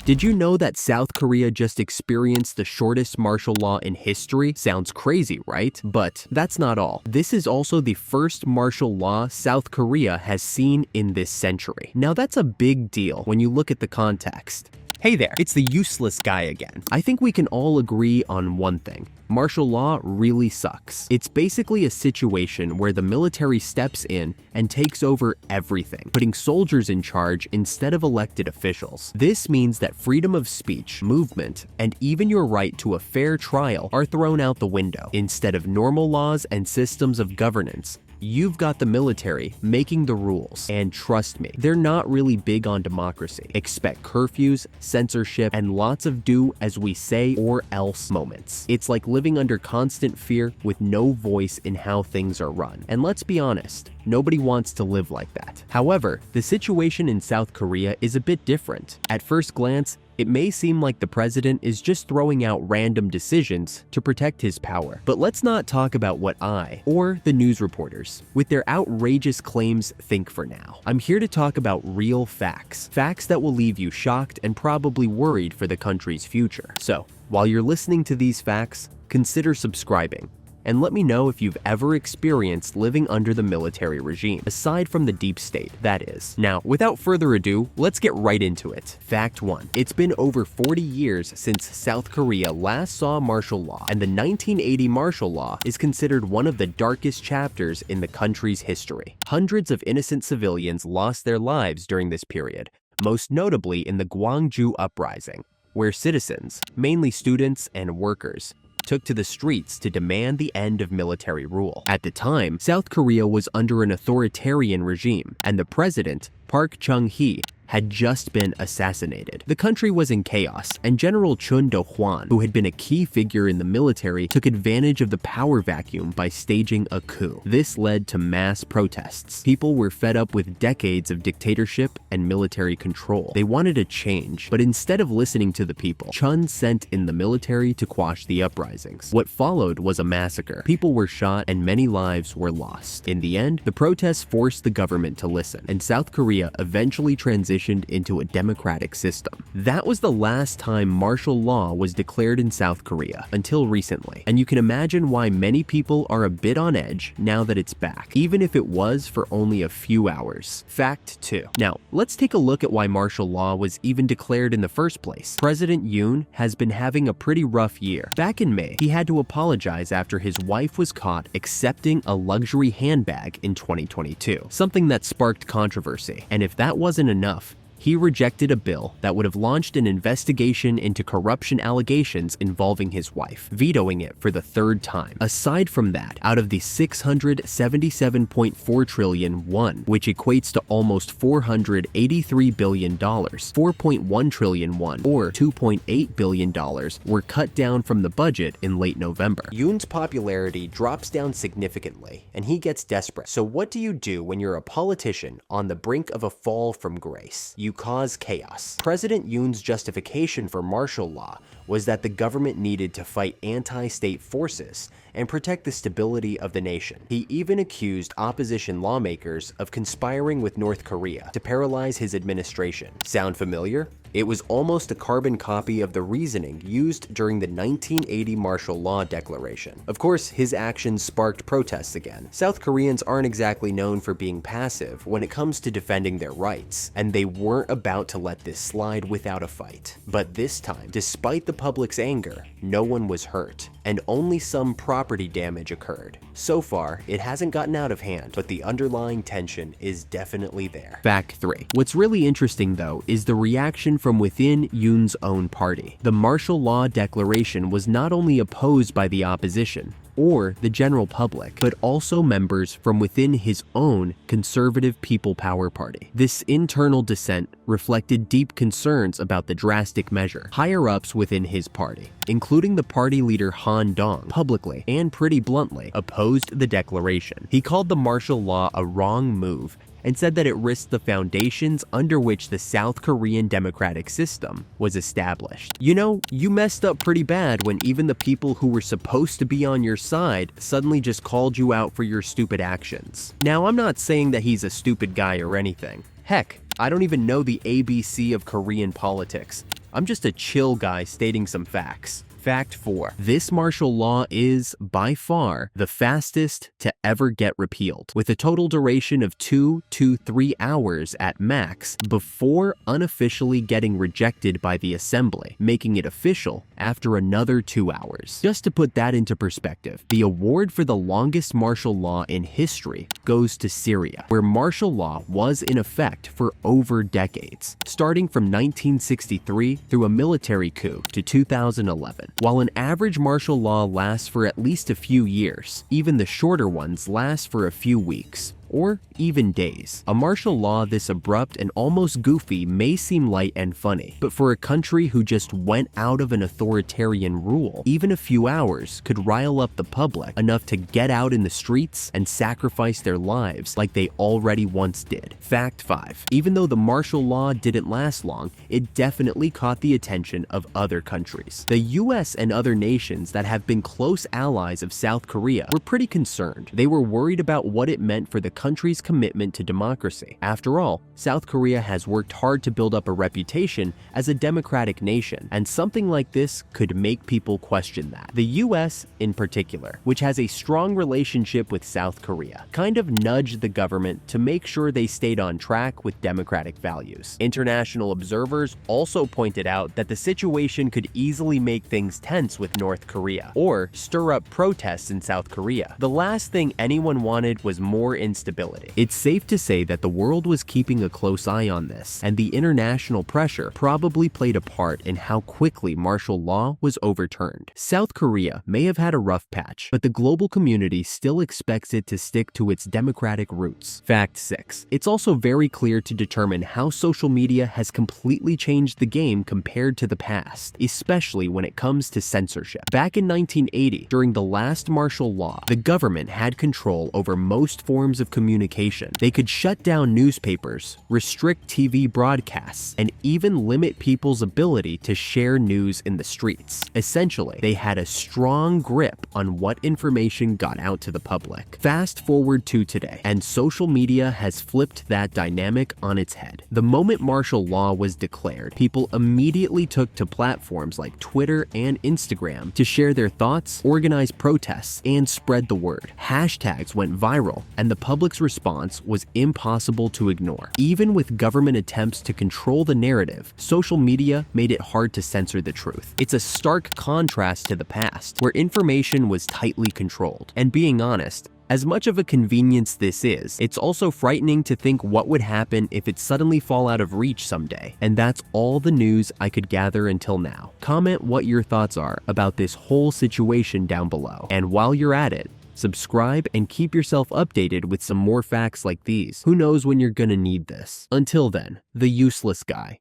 Did you know that South Korea just experienced the shortest martial law in history? Sounds crazy, right? But that's not all. This is also the first martial law South Korea has seen in this century. Now that's a big deal when you look at the context. Hey there, it's the useless guy again. I think we can all agree on one thing. Martial law really sucks. It's basically a situation where the military steps in and takes over everything, putting soldiers in charge instead of elected officials. This means that freedom of speech, movement, and even your right to a fair trial are thrown out the window. Instead of normal laws and systems of governance, you've got the military making the rules. And trust me, they're not really big on democracy. Expect curfews, censorship, and lots of do as we say or else moments. It's like living under constant fear with no voice in how things are run. And let's be honest, nobody wants to live like that. However, the situation in South Korea is a bit different. At first glance, it may seem like the president is just throwing out random decisions to protect his power. But let's not talk about what I, or the news reporters, with their outrageous claims think for now. I'm here to talk about real facts. Facts that will leave you shocked and probably worried for the country's future. So, while you're listening to these facts, consider subscribing. And let me know if you've ever experienced living under the military regime, aside from the deep state, that is. Now, without further ado, let's get right into it. Fact 1. It's been over 40 years since South Korea last saw martial law, and the 1980 martial law is considered one of the darkest chapters in the country's history. Hundreds of innocent civilians lost their lives during this period, most notably in the Gwangju Uprising, where citizens, mainly students and workers, took to the streets to demand the end of military rule. At the time, South Korea was under an authoritarian regime, and the president, Park Chung-hee, had just been assassinated. The country was in chaos, and General Chun Do-hwan, who had been a key figure in the military, took advantage of the power vacuum by staging a coup. This led to mass protests. People were fed up with decades of dictatorship and military control. They wanted a change, but instead of listening to the people, Chun sent in the military to quash the uprisings. What followed was a massacre. People were shot and many lives were lost. In the end, the protests forced the government to listen, and South Korea eventually transitioned into a democratic system. That was the last time martial law was declared in South Korea, until recently. And you can imagine why many people are a bit on edge now that it's back, even if it was for only a few hours. Fact 2. Now, let's take a look at why martial law was even declared in the first place. President Yoon has been having a pretty rough year. Back in May, he had to apologize after his wife was caught accepting a luxury handbag in 2022, something that sparked controversy. And if that wasn't enough, he rejected a bill that would have launched an investigation into corruption allegations involving his wife, vetoing it for the third time. Aside from that, out of the 677.4 trillion won, which equates to almost $483 billion, 4.1 trillion won, or $2.8 billion, were cut down from the budget in late November. Yoon's popularity drops down significantly, and he gets desperate. So what do you do when you're a politician on the brink of a fall from grace? You cause chaos. President Yoon's justification for martial law was that the government needed to fight anti-state forces and protect the stability of the nation. He even accused opposition lawmakers of conspiring with North Korea to paralyze his administration. Sound familiar? It was almost a carbon copy of the reasoning used during the 1980 martial law declaration. Of course, his actions sparked protests again. South Koreans aren't exactly known for being passive when it comes to defending their rights, and they weren't about to let this slide without a fight. But this time, despite the public's anger, no one was hurt, and only some property damage occurred. So far, it hasn't gotten out of hand, but the underlying tension is definitely there. Fact 3. What's really interesting though is the reaction from within Yoon's own party. The martial law declaration was not only opposed by the opposition or the general public, but also members from within his own conservative People Power Party. This internal dissent reflected deep concerns about the drastic measure. Higher-ups within his party, including the party leader Han Dong, publicly and pretty bluntly opposed the declaration. He called the martial law a wrong move and said that it risked the foundations under which the South Korean democratic system was established. You know, you messed up pretty bad when even the people who were supposed to be on your side suddenly just called you out for your stupid actions. Now, I'm not saying that he's a stupid guy or anything. Heck, I don't even know the ABC of Korean politics. I'm just a chill guy stating some facts. Fact 4. This martial law is, by far, the fastest to ever get repealed, with a total duration of 2 to 3 hours at max before unofficially getting rejected by the assembly, making it official after another 2 hours. Just to put that into perspective, the award for the longest martial law in history goes to Syria, where martial law was in effect for over decades, starting from 1963 through a military coup to 2011. While an average martial law lasts for at least a few years, even the shorter ones last for a few weeks, or even days. A martial law this abrupt and almost goofy may seem light and funny, but for a country who just went out of an authoritarian rule, even a few hours could rile up the public enough to get out in the streets and sacrifice their lives like they already once did. Fact 5. Even though the martial law didn't last long, it definitely caught the attention of other countries. The US and other nations that have been close allies of South Korea were pretty concerned. They were worried about what it meant for the country's commitment to democracy. After all, South Korea has worked hard to build up a reputation as a democratic nation, and something like this could make people question that. The US, in particular, which has a strong relationship with South Korea, kind of nudged the government to make sure they stayed on track with democratic values. International observers also pointed out that the situation could easily make things tense with North Korea, or stir up protests in South Korea. The last thing anyone wanted was more instability. It's safe to say that the world was keeping a close eye on this, and the international pressure probably played a part in how quickly martial law was overturned. South Korea may have had a rough patch, but the global community still expects it to stick to its democratic roots. Fact 6. It's also very clear to determine how social media has completely changed the game compared to the past, especially when it comes to censorship. Back in 1980, during the last martial law, the government had control over most forms of communication. They could shut down newspapers, restrict TV broadcasts, and even limit people's ability to share news in the streets. Essentially, they had a strong grip on what information got out to the public. Fast forward to today, and social media has flipped that dynamic on its head. The moment martial law was declared, people immediately took to platforms like Twitter and Instagram to share their thoughts, organize protests, and spread the word. Hashtags went viral, and the public's response was impossible to ignore. Even with government attempts to control the narrative, social media made it hard to censor the truth. It's a stark contrast to the past, where information was tightly controlled. And being honest, as much of a convenience this is, it's also frightening to think what would happen if it suddenly fall out of reach someday. And that's all the news I could gather until now. Comment what your thoughts are about this whole situation down below. And while you're at it, subscribe and keep yourself updated with some more facts like these. Who knows when you're gonna need this? Until then, the useless guy.